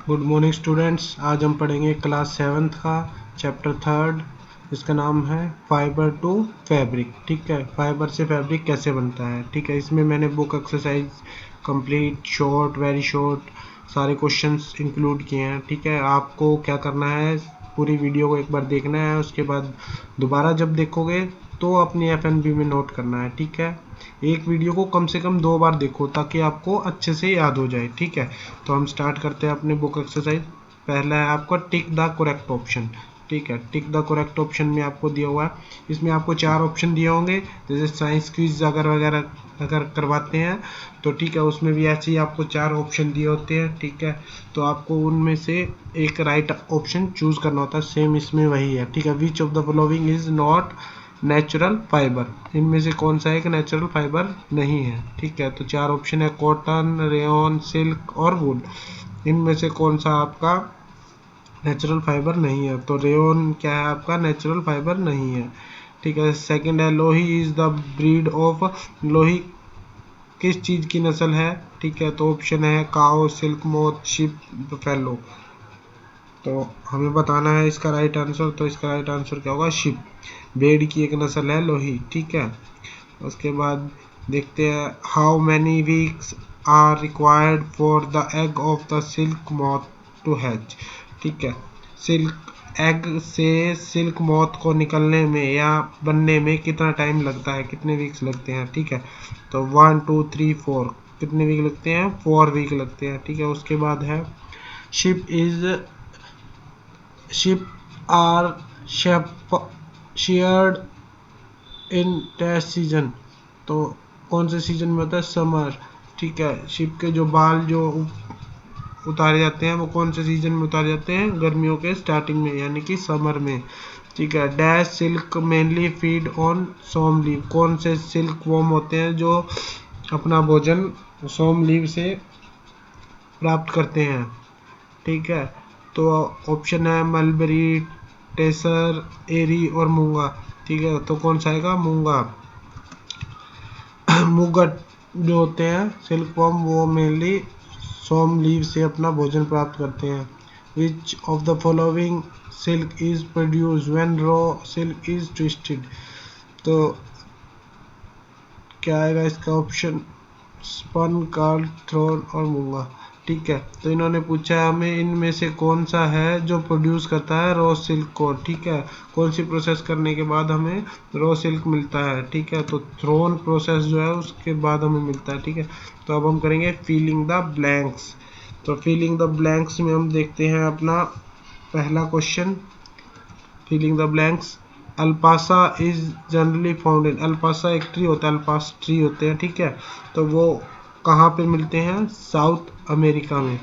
Good morning students. आज हम पढ़ेंगे क्लास 7th का चैप्टर 3rd। इसका नाम है फाइबर टू फैब्रिक। ठीक है, फाइबर से फैब्रिक कैसे बनता है। ठीक है, इसमें मैंने book exercise complete, short, very short सारे क्वेश्चंस इंक्लूड किए हैं। ठीक है, आपको क्या करना है, पूरी वीडियो को एक बार देखना है, उसके बाद दोबारा जब देखोगे तो अपनी एफएनबी में नोट करना है। ठीक है, एक वीडियो को कम से कम 2 बार देखो ताकि आपको अच्छे से याद हो जाए। ठीक है, तो हम स्टार्ट करते हैं अपने बुक एक्सरसाइज। पहला है आपका टिक द करेक्ट ऑप्शन। ठीक है, टिक द करेक्ट ऑप्शन में आपको दिया हुआ है, इसमें आपको 4 ऑप्शन दिए होंगे। जैसे साइंस क्विज अगर वगैरह अगर करवाते हैं तो ठीक है, उसमें भी ऐसे ही आपको 4 ऑप्शन दिए होते हैं। ठीक है, तो आपको उनमें से एक राइट ऑप्शन चूज करना होता है। सेम इसमें वही है। ठीक है, which of the following is not natural fibre, इनमें से कौन सा एक नेचुरल फाइबर नहीं है। ठीक है, तो 4 ऑप्शन है, कॉटन, रेयन, सिल्क और वुल। इनमें से कौन सा आपका नेचुरल फाइबर नहीं है, तो रेयन क्या है आपका नेचुरल फाइबर नहीं है। ठीक है, सेकंड है, लोही इज द ब्रीड ऑफ, लोही किस चीज की नस्ल है। ठीक है, तो ऑप्शन है काओ, सिल्क मोथ, शिप, बफेलो। तो हमें बताना है इसका राइट आंसर, तो इसका राइट आंसर क्या होगा, शिप, भेड़ की एक नस्ल है लोही। ठीक है, उसके बाद देखते हैं, how many weeks are required for the egg of the silk moth to hatch. ठीक है, सिल्क एग से सिल्क मॉथ को निकलने में या बनने में कितना टाइम लगता है, कितने वीक्स लगते हैं। ठीक है, तो 1 2 3 4 कितने वीक लगते हैं, 4 वीक लगते हैं। ठीक है, उसके बाद है, ship is, ship are shared in test season, तो कौन से सीजन में होता है, समर। ठीक है, शिप के जो बाल जो उतारे जाते हैं वो कौन से सीजन में उतारे जाते हैं, गर्मियों के स्टार्टिंग में यानी कि समर में। ठीक है, dash silk mainly feed on some leave, कौन से सिल्क वॉर्म होते हैं जो अपना भोजन सोम लीव से प्राप्त करते हैं। ठीक है, तो ऑप्शन है मलबरी, टेसर, एरी और मूंगा। ठीक है, तो कौन सा आएगा, मूंगा। मुगट जो होते हैं सिल्क वर्म वो मेनली सोम लीव से अपना भोजन प्राप्त करते हैं। Which of the following silk is produce when raw silk is twisted, तो क्या आएगा इसका ऑप्शन, स्पन, कार्ड, थ्रोन और मूंगा। ठीक है, तो इन्होंने पूछा है हमें इनमें से कौन सा है जो प्रोड्यूस करता है रॉ सिल्क को। ठीक है, कौन सी प्रोसेस करने के बाद हमें रॉ सिल्क मिलता है। ठीक है, तो थ्रोन प्रोसेस जो है उसके बाद हमें मिलता है। ठीक है, तो अब हम करेंगे फिलिंग द ब्लैंक्स। तो फिलिंग द ब्लैंक्स में हम देखते हैं अपना पहला क्वेश्चन, फिलिंग द ब्लैंक्स। अल्पासा इज जनरली फाउंड इन, अल्पासा एक ट्री होता है, अल्पास ट्री होते हैं। ठीक है, तो वो कहाँ पे मिलते हैं, साउथ अमेरिका में।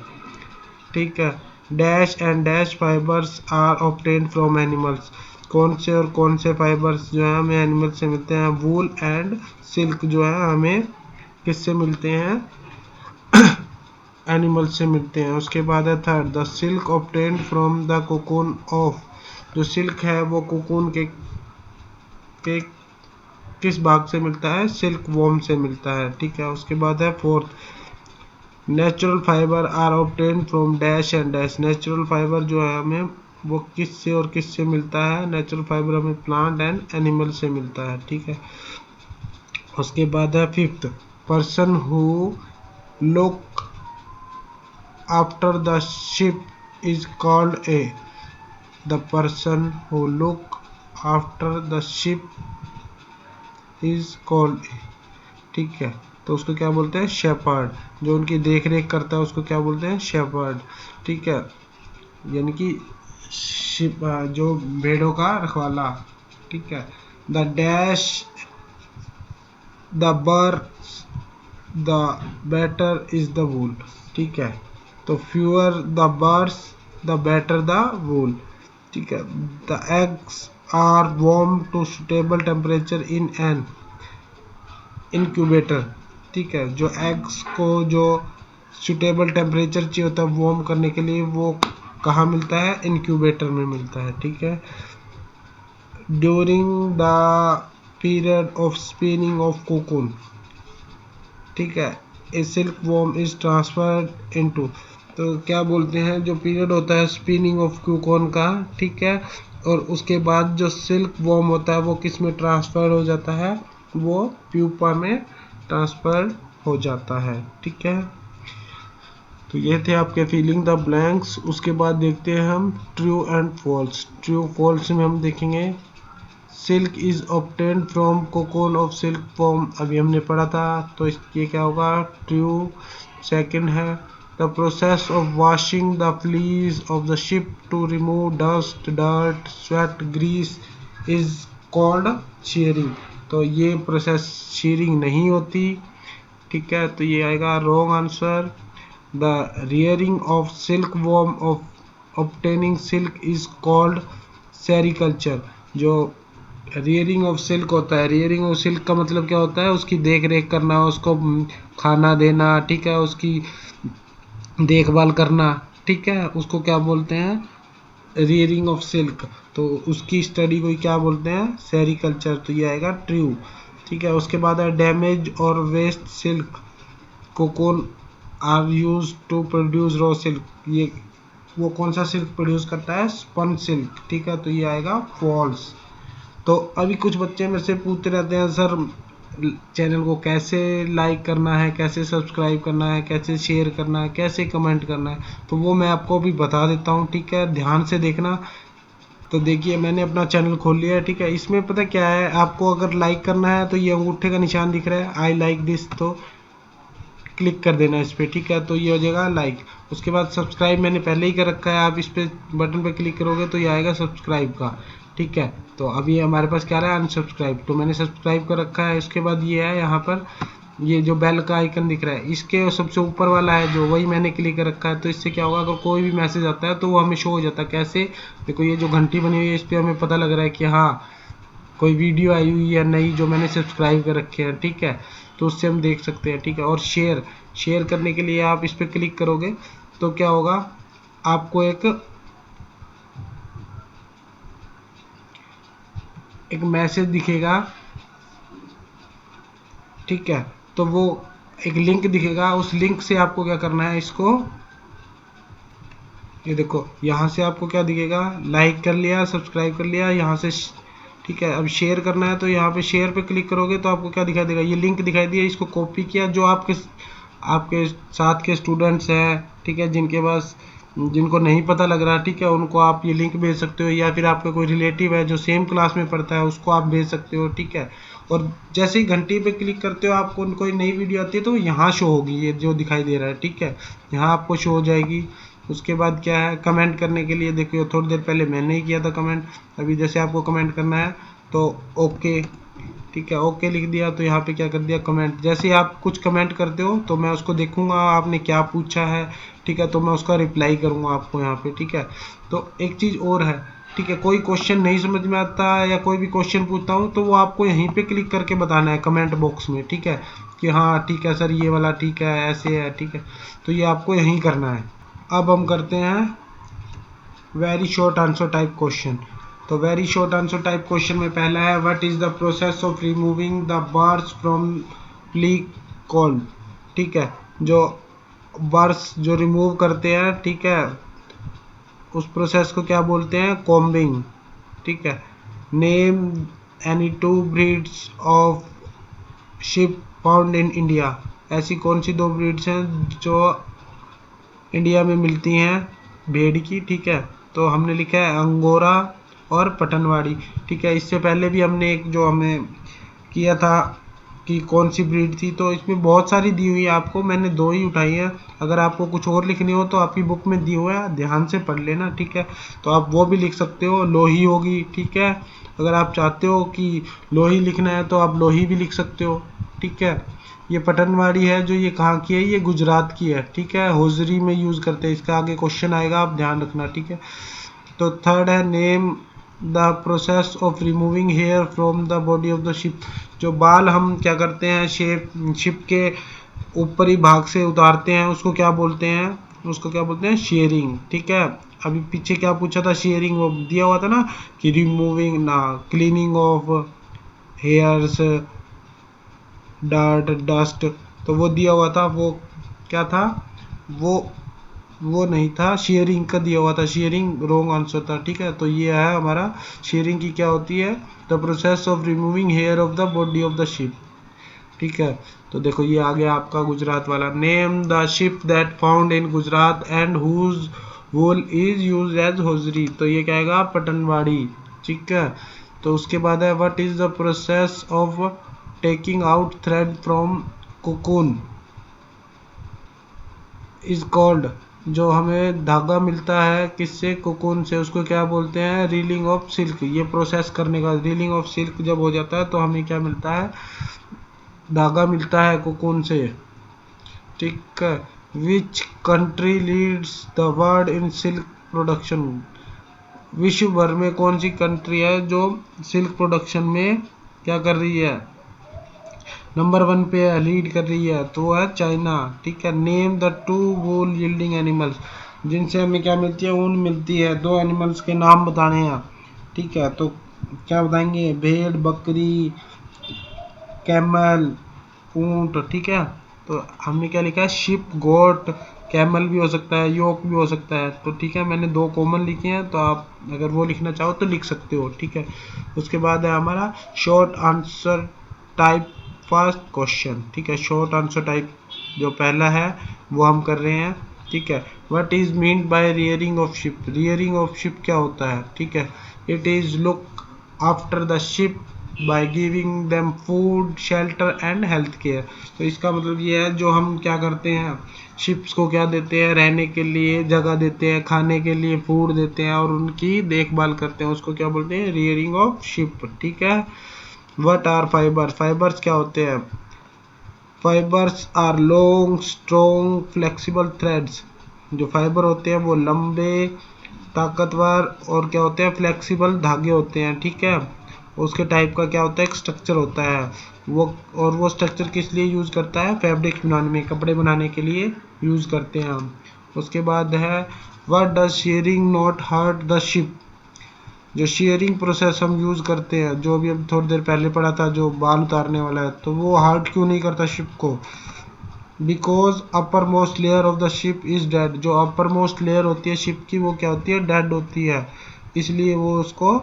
ठीक है, dash and dash fibres are obtained from animals, कौन से और कौन से फाइबर्स जो है हमें एनिमल से मिलते हैं, वूल एंड सिल्क जो है हमें किससे मिलते हैं, एनिमल से मिलते हैं। उसके बाद है third, the silk obtained from the cocoon of, जो सिल्क है वो कोकून के किस भाग से मिलता है, सिल्क वॉर्म से मिलता है। ठीक है, उसके बाद है fourth, natural fibre are obtained from dash and dash, natural fibre जो है हमें वो किस से और किस से मिलता है, नेचुरल फाइबर हमें प्लांट एंड एनिमल से मिलता है। ठीक है, उसके बाद है fifth, person who look after the sheep is called a, the person who look after the sheep is called a. ठीक है, तो उसको क्या बोलते हैं, शेपर्ड, जो उनकी देख रेख करता है उसको क्या बोलते हैं, शेपर्ड। ठीक है, यानी कि शिप, जो भेड़ों का रखवाला। ठीक है, द डैश द बर the better is the wool. ठीक है, तो fewer the birds the better the wool. ठीक है, the eggs are warm to suitable temperature in an incubator. ठीक है, जो एग्स को जो सुटेबल टेम्परेचर चाहिए होता है वार्म करने के लिए वो कहाँ मिलता है, इंक्यूबेटर में मिलता है। ठीक है, during the period of spinning of cocoon. ठीक है, a silk worm is transferred into, तो क्या बोलते हैं, जो पीरियड होता है स्पिनिंग ऑफ क्यूकॉन का, ठीक है, और उसके बाद जो सिल्क वॉर्म होता है वो किस में ट्रांसफर हो जाता है, वो प्यूपा में ट्रांसफर हो जाता है, ठीक है। तो ये थे आपके फिलिंग द ब्लैंक्स। उसके बाद देखते हैं हम true and false. True false में हम देखेंगे silk is obtained from cocoon of silk form, अभी हमने पढ़ा था, तो ये क्या होगा, ट्रू। सेकंड है the process of washing the fleece of the sheep to remove dust dirt sweat grease is called shearing, तो ये प्रोसेस शीयरिंग नहीं होती, ठीक है, तो ये आएगा wrong answer. The rearing of silkworm of obtaining silk is called sericulture, जो rearing of silk होता है, rearing of silk का मतलब क्या होता है, उसकी देख रेख करना, उसको खाना देना, ठीक है, उसकी देखभाल करना, ठीक है, उसको क्या बोलते हैं, rearing of silk, तो उसकी स्टडी को क्या बोलते हैं, सेरिकल्चर, तो ये आएगा ट्रू, ठीक है। उसके बाद है डैमेज और waste silk cocoon are use to produce raw silk, ये वो कौन सा सिल्क प्रोड्यूस करता है, स्पन सिल्क, ठीक है, तो ये आएगा फॉल्स। तो अभी कुछ बच्चे मेरे से पूछते रहते हैं सर चैनल को कैसे लाइक करना है, कैसे सब्सक्राइब करना है, कैसे शेयर करना है, कैसे कमेंट करना है, तो वो मैं आपको अभी बता देता हूँ, ठीक है, ध्यान से देखना। तो देखिए मैंने अपना चैनल खोल लिया है, ठीक है, इसमें पता क्या है, आपको अगर लाइक करना है तो ये अंगूठे का निशान दिख रहा है, आई लाइक दिस, तो क्लिक कर देना इस पर, ठीक है, तो ये हो जाएगा लाइक। उसके बाद सब्सक्राइब मैंने पहले ही कर रखा है, आप इस पे बटन पे क्लिक करोगे तो ये आएगा सब्सक्राइब का, ठीक है, तो अभी हमारे पास क्या रहा है, अनसब्सक्राइब, तो मैंने सब्सक्राइब कर रखा है। उसके बाद ये है यहाँ पर ये जो बेल का आइकन दिख रहा है, इसके सबसे ऊपर वाला है जो, वही मैंने क्लिक कर रखा है, तो इससे क्या होगा, अगर कोई भी मैसेज आता है तो वो हमें शो हो जाता है। कैसे, देखो ये जो घंटी बनी हुई है इस पर हमें पता लग रहा है कि हाँ कोई वीडियो आई हुई है नई जो मैंने सब्सक्राइब कर रखे हैं, ठीक है, तो उससे हम देख सकते हैं, ठीक है। और शेयर करने के लिए आप इस पर क्लिक करोगे तो क्या होगा, आपको एक मैसेज दिखेगा, ठीक है, तो वो एक लिंक दिखेगा, उस लिंक से आपको क्या करना है, इसको ये देखो यहाँ से आपको क्या दिखेगा, लाइक कर लिया, सब्सक्राइब कर लिया, यहाँ से ठीक है। अब शेयर करना है तो यहाँ पे शेयर पे क्लिक करोगे तो आपको क्या दिखाई देगा, ये लिंक दिखाई दिया, इसको कॉपी किया, जो आपके साथ के स्टूडेंट्स हैं, ठीक है, जिनको नहीं पता लग रहा, ठीक है, उनको आप ये लिंक भेज सकते हो, या फिर आपका कोई रिलेटिव है जो सेम क्लास में पढ़ता है उसको आप भेज सकते हो, ठीक है। और जैसे ही घंटी पे क्लिक करते हो आपको कोई नई वीडियो आती है तो यहाँ शो होगी, ये जो दिखाई दे रहा है, ठीक है, यहाँ आपको शो हो जाएगी। उसके बाद क्या है, कमेंट करने के लिए देखिए थोड़ी देर पहले मैंने ही किया था कमेंट, अभी जैसे आपको कमेंट करना है तो ओके, ठीक है, ओके लिख दिया, तो यहाँ पे क्या कर दिया कमेंट, जैसे ही आप कुछ कमेंट करते हो तो मैं उसको देखूंगा आपने क्या पूछा है, ठीक है, तो मैं उसका रिप्लाई करूंगा आपको यहाँ पे, ठीक है। तो एक चीज़ और है, ठीक है, कोई क्वेश्चन नहीं समझ में आता है या कोई भी क्वेश्चन पूछता हूँ तो वो आपको यहीं पे क्लिक करके बताना है कमेंट बॉक्स में, ठीक है, कि हाँ ठीक है सर ये वाला ठीक है, ऐसे है, ठीक है, तो ये आपको यहीं करना है। अब हम करते हैं very short answer type question. तो very short answer type question में पहला है what is the process of removing the burrs from fleece called, ठीक है, जो बर्ड्स जो रिमूव करते हैं, ठीक है, उस प्रोसेस को क्या बोलते हैं, कॉम्बिंग, ठीक है। Name any two breeds of ship found in India, ऐसी कौन सी दो ब्रीड्स हैं जो इंडिया में मिलती हैं भेड़ की, ठीक है, तो हमने लिखा है अंगोरा और पटनवाड़ी, ठीक है। इससे पहले भी हमने एक जो हमें किया था कि कौन सी ब्रीड थी, तो इसमें बहुत सारी दी हुई है आपको, मैंने दो ही उठाई है, अगर आपको कुछ और लिखनी हो तो आपकी बुक में दी हुआ है, ध्यान से पढ़ लेना, ठीक है, तो आप वो भी लिख सकते हो, लोही होगी, ठीक है, अगर आप चाहते हो कि लोही लिखना है तो आप लोही भी लिख सकते हो, ठीक है। ये पटनवाड़ी है जो ये कहाँ की है, ये गुजरात की है, ठीक है, होजरी में यूज़ करते हैं, इसका आगे क्वेश्चन आएगा आप ध्यान रखना, ठीक है। तो थर्ड है name the process of removing hair from the body of the sheep, जो बाल हम क्या करते हैं शिप के ऊपरी भाग से उतारते हैं उसको क्या बोलते हैं, उसको क्या बोलते हैं, शेयरिंग, ठीक है। अभी पीछे क्या पूछा था, शेयरिंग वो दिया हुआ था ना कि रिमूविंग ना cleaning of hairs dirt dust, तो वो दिया हुआ था, वो क्या था, वो वो नहीं था, शेयरिंग का दिया हुआ था, शेयरिंग रॉन्ग आंसर था। ठीक है, तो ये है हमारा शेयरिंग की क्या होती है, the process of removing hair of the body of the sheep. ठीक है, तो देखो ये आ गया आपका गुजरात वाला। Name the sheep that found in Gujarat and whose wool is use as hosiery, तो ये कहेगा पटनवाड़ी। ठीक है, तो उसके बाद है what is the process of taking out thread from cocoon is called, जो हमें धागा मिलता है किससे, कोकून से, उसको क्या बोलते हैं, रीलिंग ऑफ सिल्क। ये प्रोसेस करने का, रीलिंग ऑफ सिल्क जब हो जाता है तो हमें क्या मिलता है, धागा मिलता है कोकून से। ठीक है, which country leads the world in silk production, विश्व भर में कौन सी कंट्री है जो सिल्क प्रोडक्शन में क्या कर रही है, नंबर 1 पे है, लीड कर रही है, तो वो है चाइना। ठीक है, name the 2 wool yielding animals, जिनसे हमें क्या मिलती है, ऊन मिलती है, 2 एनिमल्स के नाम बताने हैं। ठीक है, तो क्या बताएंगे, भेड़, बकरी, कैमल, ऊंट। ठीक है, तो हमने क्या लिखा है, शिप, गोट, कैमल भी हो सकता है, योक भी हो सकता है। तो ठीक है, मैंने 2 कॉमन लिखे हैं, तो आप अगर वो लिखना चाहो तो लिख सकते हो। ठीक है, उसके बाद है हमारा short answer type first question. ठीक है, शॉर्ट आंसर टाइप जो पहला है वो हम कर रहे हैं। ठीक है, what is mean bye rearing of ship, rearing of ship क्या होता है। ठीक है, it is look after the ship by giving them food, shelter and health care. तो इसका मतलब ये है, जो हम क्या करते हैं, शिप्स को क्या देते हैं, रहने के लिए जगह देते हैं, खाने के लिए फूड देते हैं और उनकी देखभाल करते हैं, उसको क्या बोलते हैं, रियरिंग ऑफ शिप। ठीक है, व्हाट आर फाइबर्स, फाइबर्स क्या होते हैं, fibres are long strong flexible threads, जो फाइबर होते हैं वो लंबे, ताकतवर और क्या होते हैं, फ्लेक्सिबल धागे होते हैं। ठीक है, उसके टाइप का क्या होता है, एक स्ट्रक्चर होता है वो, और वो स्ट्रक्चर किस लिए यूज करता है, फैब्रिक बनाने में, कपड़े बनाने के लिए यूज करते हैं हम। उसके बाद है what does shearing not hurt the sheep, जो शेयरिंग प्रोसेस हम यूज करते हैं, जो भी अब थोड़ी देर पहले पढ़ा था, जो बाल उतारने वाला है, तो वो हर्ट क्यों नहीं करता शिप को, because upper most layer of the sheep is dead, जो अपर मोस्ट लेयर होती है शिप की वो क्या होती है, डेड होती है, इसलिए वो उसको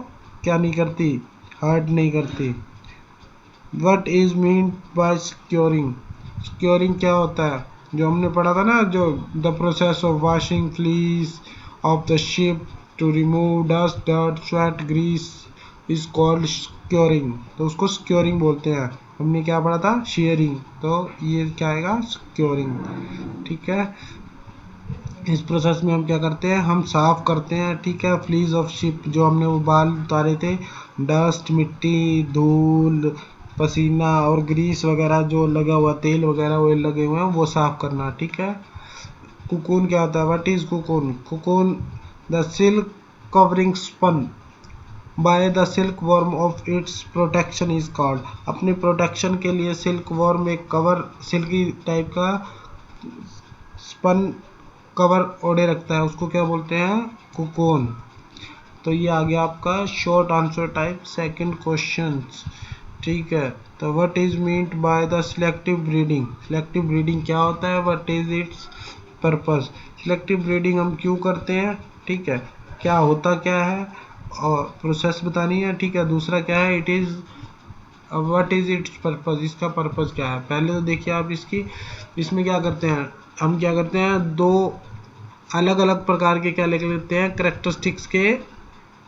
क्या नहीं करती, हर्ट नहीं करती। What is mean by scouring, scouring क्या होता है, जो हमने पढ़ा था ना, जो the process of washing fleece of the sheep to remove dust, dirt, sweat, grease is called scouring, तो उसको सिक्योरिंग बोलते हैं। हमने क्या पढ़ा था, शेयरिंग, तो ये क्या आएगा, सिक्योरिंग। ठीक है, इस प्रोसेस में हम क्या करते हैं, हम साफ करते हैं। ठीक है, फ्लीज ऑफ शिप, जो हमने वो बाल उतारे थे, डस्ट, मिट्टी, धूल, पसीना और ग्रीस वगैरह जो लगा हुआ, तेल वगैरह वो लगे हुए हैं, वो साफ करना। ठीक है, कुकून क्या होता है, what is cocoon, cocoon the silk covering spun by the silk worm of its protection is called, अपने प्रोटेक्शन के लिए सिल्क वर्म एक कवर, सिल्की टाइप का स्पन कवर ओढ़े रखता है, उसको क्या बोलते हैं, कुकोन। तो ये आ गया आपका short answer type second question. ठीक है, तो what is meant by the selective breeding, selective breeding क्या होता है, what is it's purpose, selective breeding हम क्यों करते हैं। ठीक है, क्या होता क्या है, और प्रोसेस बतानी है। ठीक है, दूसरा क्या है, it is, what is it's purpose, इसका पर्पस क्या है। पहले तो देखिए आप इसकी, इसमें क्या करते हैं, हम क्या करते हैं, 2 अलग अलग प्रकार के क्या ले लेते हैं, करेक्टरिस्टिक्स के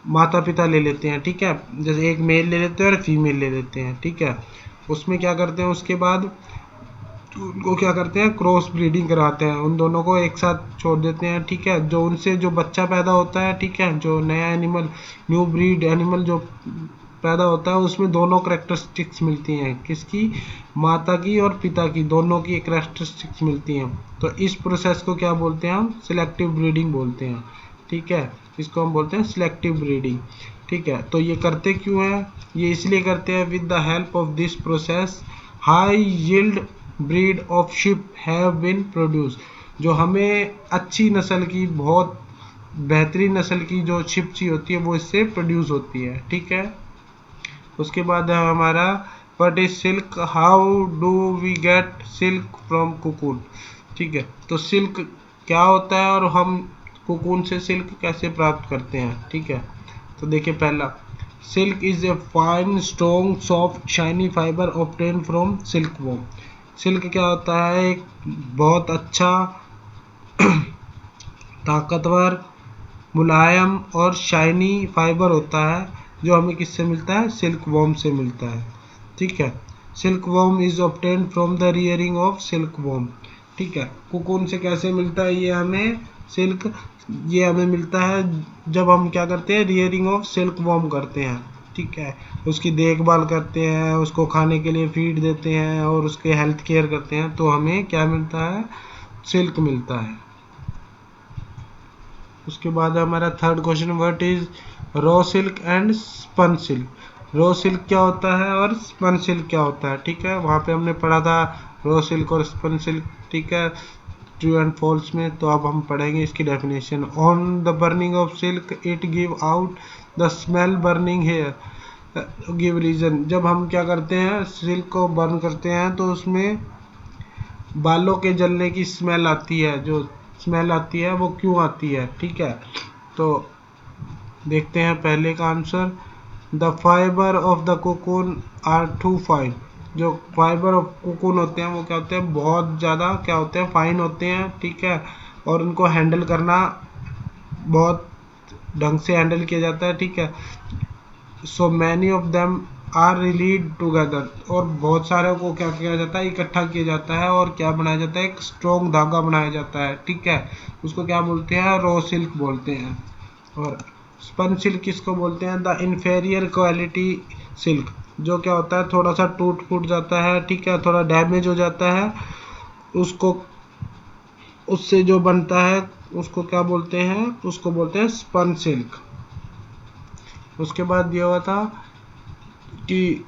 माता पिता ले लेते हैं। ठीक है, जैसे एक मेल ले लेते हैं और फीमेल ले लेते हैं। ठीक है, उसमें क्या करते हैं, उसके बाद उनको क्या करते हैं, क्रॉस ब्रीडिंग कराते हैं, उन दोनों को एक साथ छोड़ देते हैं। ठीक है, जो उनसे जो बच्चा पैदा होता है, ठीक है, जो नया एनिमल, न्यू ब्रीड एनिमल जो पैदा होता है, उसमें दोनों करेक्टरिस्टिक्स मिलती हैं, किसकी, माता की और पिता की, दोनों की करेक्टरिस्टिक्स मिलती हैं। तो इस प्रोसेस को क्या बोलते हैं, हम सिलेक्टिव ब्रीडिंग बोलते हैं। ठीक है, इसको हम बोलते हैं सिलेक्टिव ब्रीडिंग। ठीक है, तो ये करते क्यों है, ये इसलिए करते हैं, with the help of this process high yield breed of sheep have been produce, जो हमें अच्छी नस्ल की, बहुत बेहतरीन नस्ल की जो शिप ची होती है वो इससे प्रोड्यूस होती है। ठीक है, उसके बाद है हमारा what is silk, how do we get silk from cocoon. ठीक है, तो सिल्क क्या होता है और हम कोकून से सिल्क कैसे प्राप्त करते हैं। ठीक है, तो देखिए पहला, silk is a fine strong soft shiny fibre obtain from silk worm. Silk क्या होता है, एक बहुत अच्छा ताकतवर मुलायम और शाइनी फाइबर होता है जो हमें किससे मिलता है, सिल्क वॉर्म से मिलता है। ठीक है, silk worm is obtain from the rearing of silk worm. ठीक है, कोकून से कैसे मिलता है ये हमें सिल्क, ये हमें मिलता है जब हम क्या करते हैं, रियरिंग ऑफ सिल्क वॉर्म करते हैं। ठीक है, उसकी देखभाल करते हैं, उसको खाने के लिए फीड देते हैं और उसके हेल्थ केयर करते हैं, तो हमें क्या मिलता है, सिल्क मिलता है। उसके बाद हमारा third question, what is raw silk and spun silk. Raw silk क्या होता है और स्पन सिल्क क्या होता है। ठीक है, वहाँ पे हमने पढ़ा था रॉ सिल्क और स्पन सिल्क। ठीक है, ट्रू एंड फॉल्स में। तो अब हम पढ़ेंगे इसकी definition. On the burning of silk it give out the smell burning hair give reason. जब हम क्या करते हैं, सिल्क को बर्न करते हैं तो उसमें बालों के जलने की स्मेल आती है, जो स्मेल आती है वो क्यों आती है। ठीक है, तो देखते हैं पहले का answer, the fibre of the cocoon are too fine. जो फाइबर ऑफ कोकून होते हैं वो क्या होते हैं, बहुत ज़्यादा क्या होते हैं, फाइन होते हैं। ठीक है, और उनको हैंडल करना बहुत ढंग से हैंडल किया जाता है। ठीक है, so many of them are reeled together. और बहुत सारे को क्या किया जाता है, इकट्ठा किया जाता है और क्या बनाया जाता है, एक स्ट्रॉन्ग धागा बनाया जाता है। ठीक है, उसको क्या बोलते हैं, रॉ सिल्क बोलते हैं। और स्पन सिल्क किसको बोलते हैं, द इन्फेरियर क्वालिटी सिल्क, जो क्या होता है थोड़ा सा टूट फूट जाता है। ठीक है, थोड़ा डैमेज हो जाता है, उसको उससे जो बनता है उसको क्या बोलते हैं, उसको बोलते हैं स्पन सिल्क। उसके बाद दिया हुआ था कि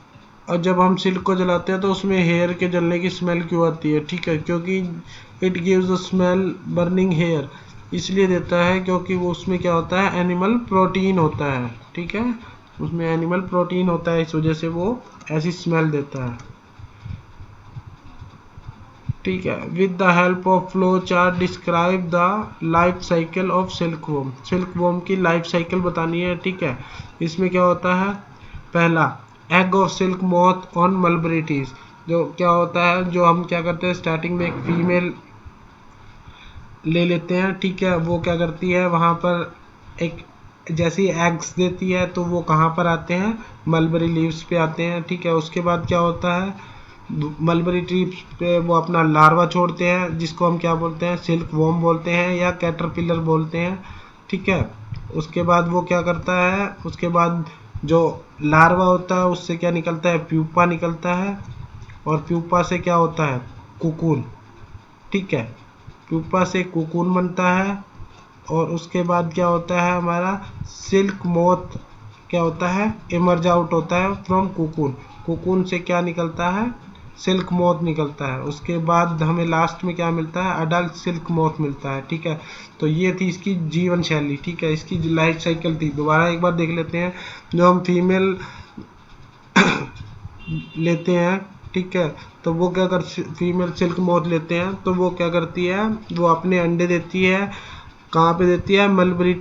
और जब हम सिल्क को जलाते हैं तो उसमें हेयर के जलने की स्मेल क्यों आती है। ठीक है, क्योंकि it gives a smell burning hair, इसलिए देता है क्योंकि वो उसमें क्या होता है, एनिमल प्रोटीन होता है। ठीक है, उसमें एनिमल प्रोटीन होता है, इस वजह से वो ऐसी स्मेल देता है। ठीक है, with the help of flow chart describe the life cycle of silk worm. Silk worm की लाइफ साइकिल बतानी है। ठीक है, इसमें क्या होता है, पहला, egg of silk moth on mulberry trees. जो क्या होता है, जो हम क्या करते हैं, स्टार्टिंग में एक फीमेल ले लेते हैं। ठीक है, वो क्या करती है, वहाँ पर एक जैसी एग्स देती है तो वो कहाँ पर आते हैं, मलबरी लीव्स पे आते हैं। ठीक है, उसके बाद क्या होता है, मलबरी ट्रीज पे वो अपना लार्वा छोड़ते हैं, जिसको हम क्या बोलते हैं, सिल्क वॉर्म बोलते हैं या कैटरपिलर बोलते हैं। ठीक है, उसके बाद वो क्या करता है, उसके बाद जो लार्वा होता है उससे क्या निकलता है, प्यूपा निकलता है, और प्यूपा से क्या होता है, कोकून। ठीक है, प्यूपा से कोकून बनता है, और उसके बाद क्या होता है, हमारा सिल्क मोथ क्या होता है, इमर्ज आउट होता है फ्रॉम कोकून। कोकून से क्या निकलता है, सिल्क मोथ निकलता है। उसके बाद हमें लास्ट में क्या मिलता है, अडल्ट सिल्क मोथ मिलता है। ठीक है, तो ये थी इसकी जीवन शैली। ठीक है, इसकी लाइफ साइकिल थी। दोबारा एक बार देख लेते हैं। जो हम फीमेल लेते हैं, ठीक है, तो वो क्या कर, फीमेल सिल्क मोथ लेते हैं तो वो क्या करती है, वो अपने अंडे देती है, कहाँ पे देती है, मलबरी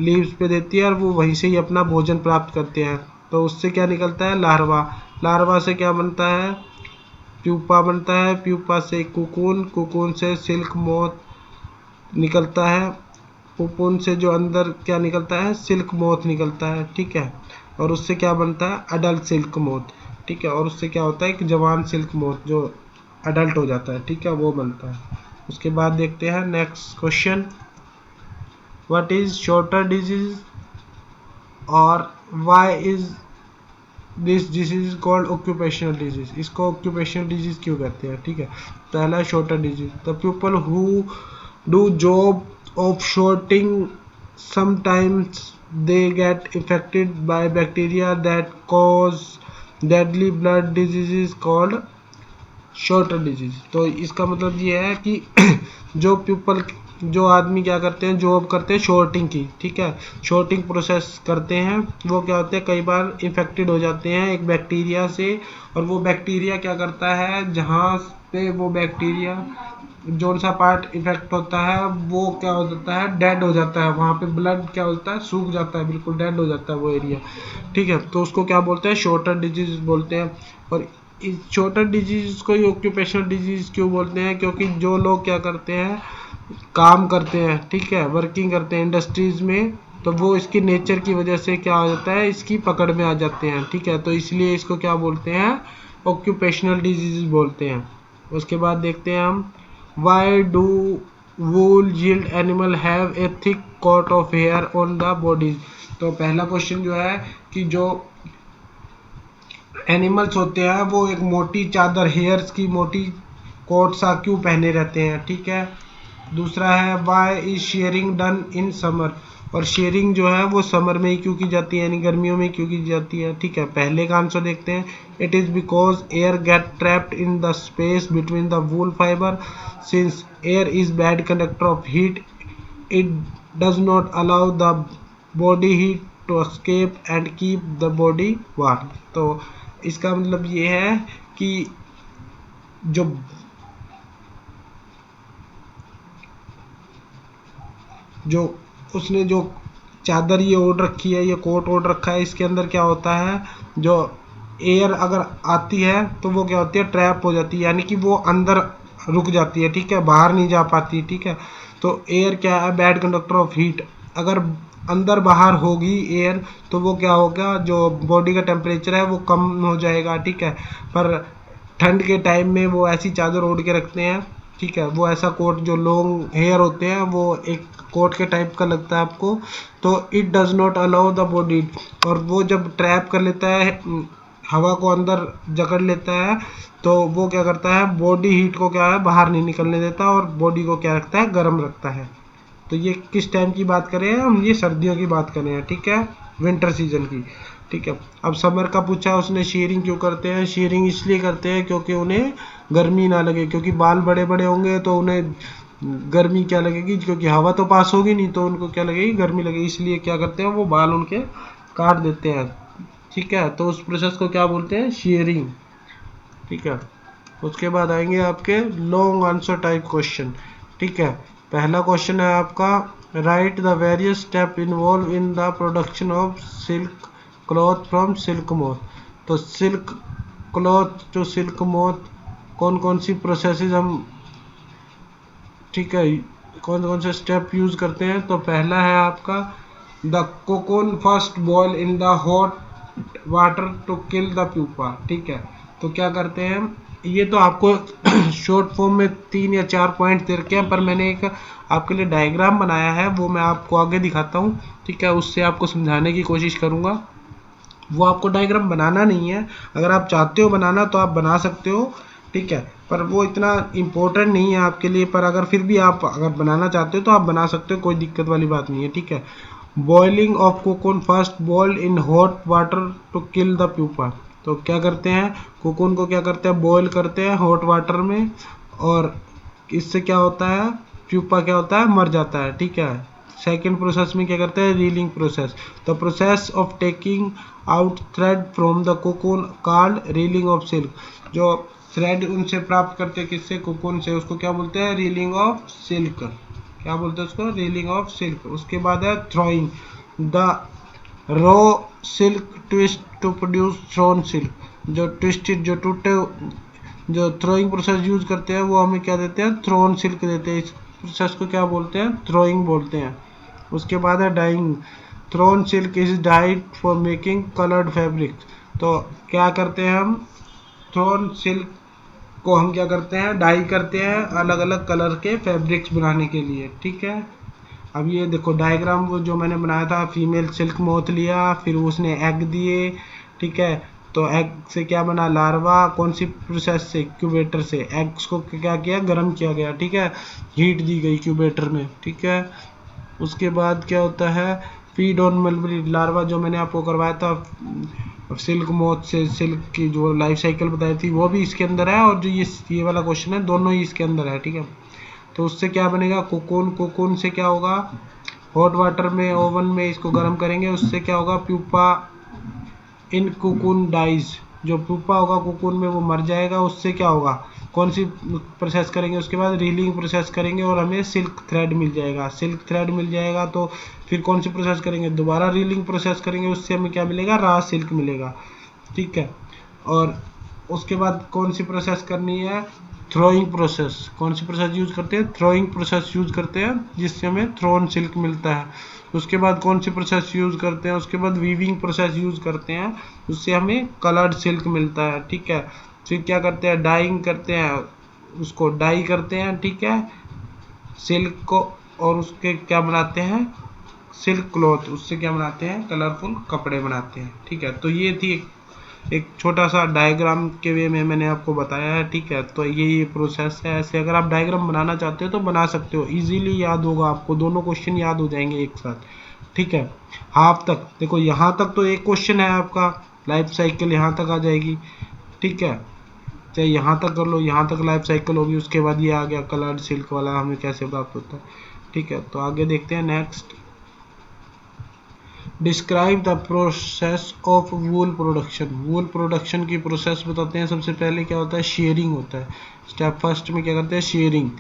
लीव्स पे देती है, और वो वहीं से ही अपना भोजन प्राप्त करते हैं। तो उससे क्या निकलता है, लार्वा। लार्वा से क्या बनता है, प्यूपा बनता है। प्यूपा से कोकून, कोकून से सिल्क मोथ निकलता है। कोकून से जो अंदर क्या निकलता है, सिल्क मोथ निकलता है। ठीक है, और उससे क्या बनता है, अडल्ट सिल्क मोथ। ठीक है, और उससे क्या होता है, कि जवान सिल्क मोथ जो अडल्ट हो जाता है। ठीक है, वो बनता है। उसके बाद देखते हैं next question, what is sorter disease और why is this disease called occupational disease. इसको ऑक्यूपेशनल डिजीज क्यों कहते हैं। ठीक है, पहला sorter disease, the people who do job of sorting sometimes they get affected by bacteria that cause deadly blood diseases called shorter disease. तो इसका मतलब ये है कि जो पीपल, जो आदमी क्या करते हैं, जॉब करते हैं शॉर्टिंग की। ठीक है, शॉर्टिंग प्रोसेस करते हैं, वो क्या होते हैं, कई बार इन्फेक्टेड हो जाते हैं एक बैक्टीरिया से, और वो बैक्टीरिया क्या करता है, जहाँ पे वो बैक्टीरिया जोन सा पार्ट इफेक्ट होता है वो क्या हो जाता है, डेड हो जाता है, वहाँ पे ब्लड क्या होता है, सूख जाता है, बिल्कुल डेड हो जाता है वो एरिया। ठीक है, तो उसको क्या बोलते हैं, शॉर्टर डिजीज बोलते हैं। और इस शॉर्टर डिजीज को ही ऑक्यूपेशनल डिजीज क्यों बोलते हैं, क्योंकि जो लोग क्या करते हैं, काम करते हैं, ठीक है, वर्किंग करते हैं इंडस्ट्रीज में, तो वो इसकी नेचर की वजह से क्या हो जाता है, इसकी पकड़ में आ जाते हैं। ठीक है, तो इसलिए इसको क्या बोलते हैं, ऑक्यूपेशनल डिजीज बोलते हैं। उसके बाद देखते हैं हम, why do wool yield animal have a thick coat of hair on the body. तो पहला क्वेश्चन जो है कि जो एनिमल्स होते हैं वो एक मोटी चादर, हेयर्स की मोटी कोट सा क्यों पहने रहते हैं। ठीक है, दूसरा है why is shearing done in summer, और शेयरिंग जो है वो समर में ही क्यों की जाती है, यानी गर्मियों में क्यों की जाती है। ठीक है, पहले का आंसर देखते हैं, it is because air get trapped in the space between the wool fibre, since air is bad conductor of heat, it does not allow the body heat to escape and keep the body warm. तो इसका मतलब ये है कि जो जो उसने जो चादर ये ओढ़ रखी है, ये कोट ओढ़ रखा है, इसके अंदर क्या होता है, जो एयर अगर आती है तो वो क्या होती है, ट्रैप हो जाती है, यानी कि वो अंदर रुक जाती है। ठीक है, बाहर नहीं जा पाती। ठीक है, तो एयर क्या है, बैड कंडक्टर ऑफ हीट, अगर अंदर बाहर होगी एयर तो वो क्या होगा, जो बॉडी का टेम्परेचर है वो कम हो जाएगा। ठीक है, पर ठंड के टाइम में वो ऐसी चादर ओढ़ के रखते हैं। ठीक है, वो ऐसा कोट, जो लॉन्ग हेयर होते हैं वो एक कोट के टाइप का लगता है आपको, तो it does not allow the body, और वो जब ट्रैप कर लेता है, हवा को अंदर जकड़ लेता है, तो वो क्या करता है, बॉडी हीट को क्या है, बाहर नहीं निकलने देता, और बॉडी को क्या रखता है, गर्म रखता है। तो ये किस टाइम की बात करें हम, ये सर्दियों की बात कर रहे हैं। ठीक है, विंटर सीजन की। ठीक है, अब समर का पूछा उसने, शेयरिंग क्यों करते हैं, शेयरिंग इसलिए करते हैं क्योंकि उन्हें गर्मी ना लगे, क्योंकि बाल बड़े बड़े होंगे तो उन्हें गर्मी क्या लगेगी, क्योंकि हवा तो पास होगी नहीं, तो उनको क्या लगेगी, गर्मी लगेगी, इसलिए क्या करते हैं, वो बाल उनके काट देते हैं। ठीक है, तो उस प्रोसेस को क्या बोलते हैं, शेयरिंग। ठीक है, उसके बाद आएंगे आपके लॉन्ग आंसर टाइप क्वेश्चन। ठीक है, पहला क्वेश्चन है आपका, write the various step involve in the production of silk cloth from silk moth. तो silk cloth to silk moth कौन कौन सी प्रोसेसेस हम, ठीक है, कौन कौन से स्टेप यूज करते हैं। तो पहला है आपका, the cocoon first boil in the hot water to kill the pupa. ठीक है, तो क्या करते हैं, ये तो आपको शॉर्ट फॉर्म में 3 या 4 पॉइंट दे रखे हैं, पर मैंने एक आपके लिए डायग्राम बनाया है, वो मैं आपको आगे दिखाता हूँ। ठीक है, उससे आपको समझाने की कोशिश करूँगा। वो आपको डायग्राम बनाना नहीं है, अगर आप चाहते हो बनाना तो आप बना सकते हो। ठीक है, पर वो इतना इम्पोर्टेंट नहीं है आपके लिए, पर अगर फिर भी आप अगर बनाना चाहते हो तो आप बना सकते हो, कोई दिक्कत वाली बात नहीं है। ठीक है, boiling of cocoon first boiled in hot water to kill the pupa. तो क्या करते हैं, कोकोन को क्या करते हैं, बॉईल करते हैं हॉट वाटर में, और इससे क्या होता है, प्यूपा क्या होता है, मर जाता है। ठीक है, सेकेंड प्रोसेस में क्या करते हैं, reeling process. The process of taking out thread from the cocoon called reeling of silk. जो थ्रेड उनसे प्राप्त करते हैं, किससे, कोकोन से, उसको क्या बोलते हैं, रीलिंग ऑफ सिल्क। क्या बोलते हैं उसको, रीलिंग ऑफ सिल्क। उसके बाद है throwing the raw silk twist to produce thrown silk. जो ट्विस्टेड, जो टूटे, जो थ्रोइंग प्रोसेस यूज करते हैं वो हमें क्या देते हैं, थ्रोन सिल्क देते हैं। इस प्रोसेस को क्या बोलते हैं, थ्रोइंग बोलते हैं। उसके बाद है dyeing, thrown silk is dyed for making coloured fabric. तो क्या करते हैं हम, थ्रोन सिल्क को हम क्या करते हैं, डाई करते हैं अलग अलग कलर के फैब्रिक्स बनाने के लिए। ठीक है, अब ये देखो डायग्राम वो जो मैंने बनाया था, फीमेल सिल्क मोथ लिया, फिर उसने एग दिए। ठीक है, तो एग से क्या बना, लार्वा, कौन सी प्रोसेस से, क्यूबेटर से, एग्स को क्या किया, गर्म किया गया। ठीक है, हीट दी गई क्यूबेटर में। ठीक है, उसके बाद क्या होता है, फीड ऑन मलबरी, लार्वा जो मैंने आपको करवाया था सिल्क मोथ से, सिल्क की जो लाइफ साइकिल बताई थी वो भी इसके अंदर है, और जो ये वाला क्वेश्चन है दोनों ही इसके अंदर है। ठीक है, तो उससे क्या बनेगा, कोकोन, कोकोन से क्या होगा, हॉट वाटर में, ओवन में इसको गर्म करेंगे, उससे क्या होगा, प्यूपा इन कोकोन डाइज, जो प्यूपा होगा कोकोन में वो मर जाएगा। उससे क्या होगा, कौन सी प्रोसेस करेंगे, उसके बाद रीलिंग प्रोसेस करेंगे और हमें सिल्क थ्रेड मिल जाएगा। सिल्क थ्रेड मिल जाएगा तो फिर कौन सी प्रोसेस करेंगे, दोबारा रीलिंग प्रोसेस करेंगे, उससे हमें क्या मिलेगा, रॉ सिल्क मिलेगा। ठीक है, और उसके बाद कौन सी प्रोसेस करनी है, थ्रोइंग प्रोसेस। कौन सी प्रोसेस यूज करते हैं, थ्रोइंग प्रोसेस यूज करते हैं, जिससे हमें थ्रोन सिल्क मिलता है। उसके बाद कौन सी प्रोसेस यूज करते हैं, उसके बाद वीविंग प्रोसेस यूज करते हैं, उससे हमें कलर्ड सिल्क मिलता है। ठीक है, फिर क्या करते हैं, डाइंग करते हैं, उसको डाई करते हैं, ठीक है, सिल्क को, और उसके क्या बनाते हैं, सिल्क क्लॉथ, उससे क्या बनाते हैं, कलरफुल कपड़े बनाते हैं। ठीक है, तो ये थी एक छोटा सा डायग्राम के वे में मैंने आपको बताया है। ठीक है, तो ये प्रोसेस है। ऐसे अगर आप डायग्राम बनाना चाहते हो तो बना सकते हो, इजीली याद होगा आपको, दोनों क्वेश्चन याद हो जाएंगे एक साथ। ठीक है, हाफ तक देखो, यहाँ तक तो एक क्वेश्चन है आपका, लाइफ साइकिल यहाँ तक आ जाएगी। ठीक है, चाहे यहाँ तक कर लो, यहाँ तक लाइफ साइकिल होगी, उसके बाद ये आ गया कलर्ड सिल्क वाला हमें कैसे प्राप्त होता है। ठीक है, तो आगे देखते हैं next. Describe the process of wool production. Wool production की प्रोसेस बताते हैं। सबसे पहले क्या होता है, शेयरिंग होता है। स्टेप फर्स्ट में क्या करते हैं, शेयरिंग।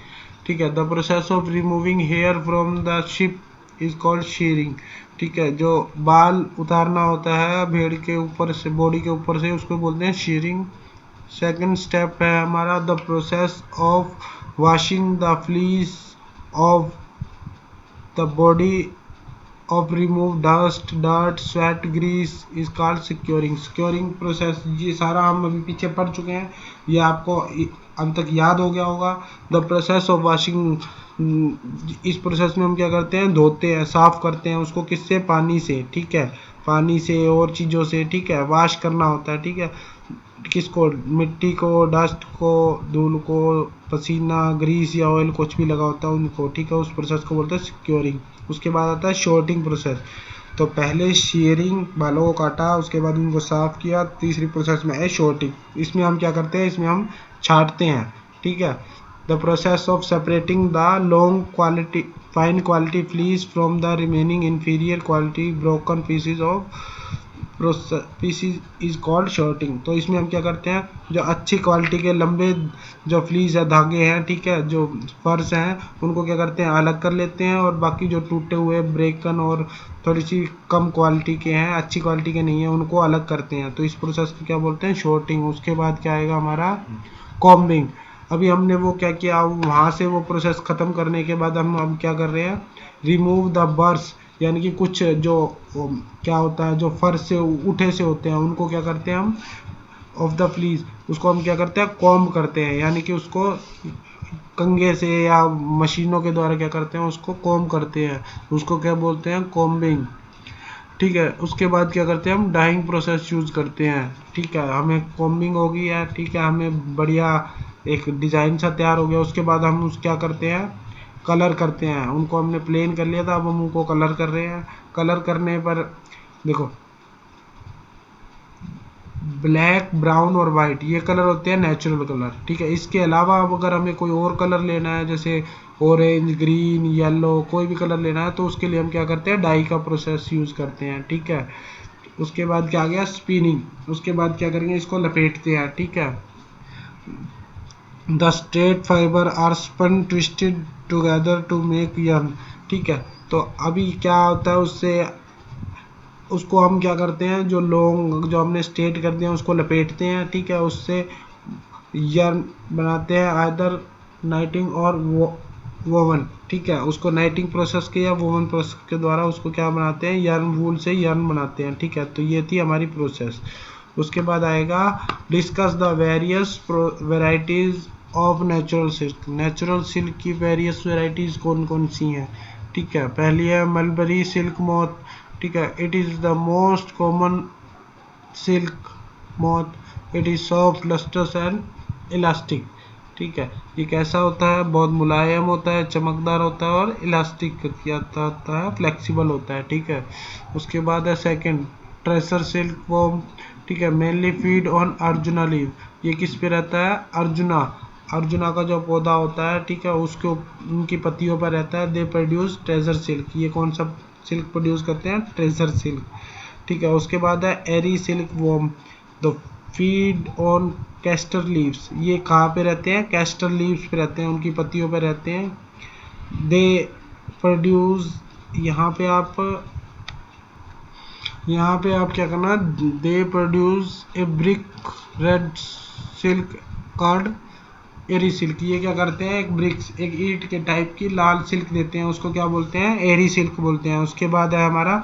ठीक है, the process of removing hair from the sheep is called shearing. ठीक है, जो बाल उतारना होता है भेड़ के ऊपर से, बॉडी के ऊपर से, उसको बोलते हैं शेयरिंग। सेकंड स्टेप है हमारा the process of washing the fleece of the body of remove dust, dirt, sweat, grease is called securing. securing process, ये सारा हम अभी पीछे पढ़ चुके हैं, ये आपको अब तक याद हो गया होगा। द प्रोसेस ऑफ वॉशिंग, इस प्रोसेस में हम क्या करते हैं, धोते हैं, साफ करते हैं उसको, किससे, पानी से। ठीक है, पानी से और चीज़ों से। ठीक है, वॉश करना होता है। ठीक है, किसको, मिट्टी को, डस्ट को, धूल को, पसीना, ग्रीस या ऑयल कुछ भी लगा होता है उनको। ठीक है, उस प्रोसेस को बोलते हैं सिक्योरिंग। उसके बाद आता है शॉर्टिंग प्रोसेस। तो पहले शेयरिंग, बालों को काटा, उसके बाद उनको साफ किया। तीसरी प्रोसेस में है शॉर्टिंग। इसमें हम क्या करते हैं, इसमें हम छांटते हैं। ठीक है, the process of separating the long quality fine quality fleece from the remaining inferior quality broken pieces of pieces is called sorting. तो इसमें हम क्या करते हैं, जो अच्छी क्वालिटी के लंबे जो फ्लीस है, धागे हैं, ठीक है, जो फर्स हैं, उनको क्या करते हैं, अलग कर लेते हैं, और बाकी जो टूटे हुए, ब्रेकन और थोड़ी सी कम क्वालिटी के हैं, अच्छी क्वालिटी के नहीं है, उनको अलग करते हैं। तो इस प्रोसेस को क्या बोलते हैं, शॉर्टिंग। उसके बाद क्या आएगा हमारा, कॉम्बिंग। अभी हमने वो क्या किया, वहाँ से वो प्रोसेस ख़त्म करने के बाद हम अब क्या कर रहे हैं, रिमूव द बर्स, यानी कि कुछ जो क्या होता है, जो फर्श से उठे से होते हैं, उनको क्या करते हैं हम, ऑफ द फ्लीज, उसको हम क्या करते हैं, कॉम्ब करते हैं, यानी कि उसको कंघे से या मशीनों के द्वारा क्या करते हैं, उसको कॉम्ब करते हैं, उसको क्या बोलते हैं, कॉम्बिंग। ठीक है, उसके बाद क्या करते हैं, हम डाइंग प्रोसेस यूज करते हैं। ठीक है, हमें कॉम्बिंग हो गई है, ठीक है, हमें बढ़िया एक डिज़ाइन सा तैयार हो गया। उसके बाद हम उस क्या करते हैं, कलर करते हैं। उनको हमने प्लेन कर लिया था, अब हम उनको कलर कर रहे हैं। कलर करने पर देखो, ब्लैक, ब्राउन और वाइट, ये कलर होते हैं नेचुरल कलर। ठीक है, इसके अलावा अब अगर हमें कोई और कलर लेना है, जैसे ऑरेंज, ग्रीन, येलो, कोई भी कलर लेना है, तो उसके लिए हम क्या करते हैं, डाई का प्रोसेस यूज करते हैं। ठीक है, उसके बाद क्या आ गया, स्पिनिंग। उसके बाद क्या करेंगे, इसको लपेटते हैं। ठीक है, the straight fibre are spun twisted together to make yarn. ठीक है, तो अभी क्या होता है, उससे उसको हम क्या करते हैं, जो लॉन्ग जो हमने स्ट्रेट कर दिया उसको लपेटते हैं। ठीक है, उससे यर्न बनाते हैं, आइदर नाइटिंग और वोवन। ठीक है, उसको नाइटिंग प्रोसेस के या वोवन प्रोसेस के द्वारा उसको क्या बनाते हैं, यर्न, वूल से यर्न बनाते हैं। ठीक है, तो ये थी हमारी प्रोसेस। उसके बाद आएगा discuss the various varieties of natural silk. Natural silk की वेरियस वेराइटीज कौन कौन सी हैं। ठीक है, पहली है मलबरी सिल्क मॉथ। ठीक है, it is the most common silk moth, it is soft, lustrous and elastic. ठीक है, ये कैसा होता है, बहुत मुलायम होता है, चमकदार होता है और इलास्टिक होता है, फ्लेक्सिबल होता है। ठीक है, उसके बाद है सेकंड ट्रेसर सिल्क वॉर्म। ठीक है, mainly feed on arjuna leave, ये किस पे रहता है, अर्जुना, अर्जुना का जो पौधा होता है, ठीक है, उसके उनकी पत्तियों पर रहता है। दे प्रोड्यूस ट्रेजर सिल्क, ये कौन सा सिल्क प्रोड्यूस करते हैं, ट्रेजर सिल्क। ठीक है, उसके बाद है एरी सिल्क वॉर्म। तो फीड ऑन कैस्टर लीव्स, ये कहाँ पे रहते हैं, कैस्टर लीव्स पे रहते हैं, उनकी पत्तियों पे रहते हैं। दे प्रोड्यूस, यहाँ पे आप क्या करना, they produce a brick red silk called eri silk, ये क्या करते हैं, एक ब्रिक्स, एक ईंट के टाइप की लाल सिल्क देते हैं, उसको क्या बोलते हैं, एरी सिल्क बोलते हैं। उसके बाद है हमारा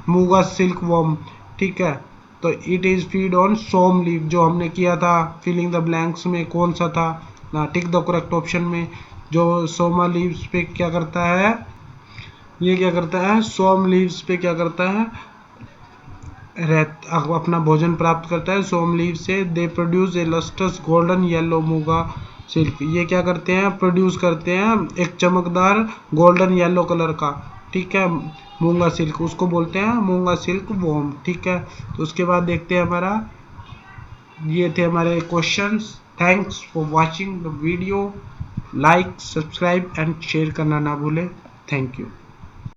मूगा सिल्क वॉर्म, ठीक है। तो it is feed on some leaf, जो हमने किया था फिलिंग द ब्लैंक्स में, कौन सा था ना, टिक द करेक्ट ऑप्शन में। जो सोमा लीव्स पे क्या करता है, ये क्या करता है, सोम लीव्स पे क्या करता है, अपना भोजन प्राप्त करता है सोम लीव से। They produce a lustrous golden yellow muga silk, ये क्या करते हैं, प्रोड्यूस करते हैं एक चमकदार गोल्डन येलो कलर का, ठीक है, मूंगा सिल्क, उसको बोलते हैं मूंगा सिल्क वॉर्म, ठीक है। तो उसके बाद देखते हैं हमारा, ये थे हमारे questions. Thanks for watching the video, like subscribe and share करना ना भूलें। Thank you.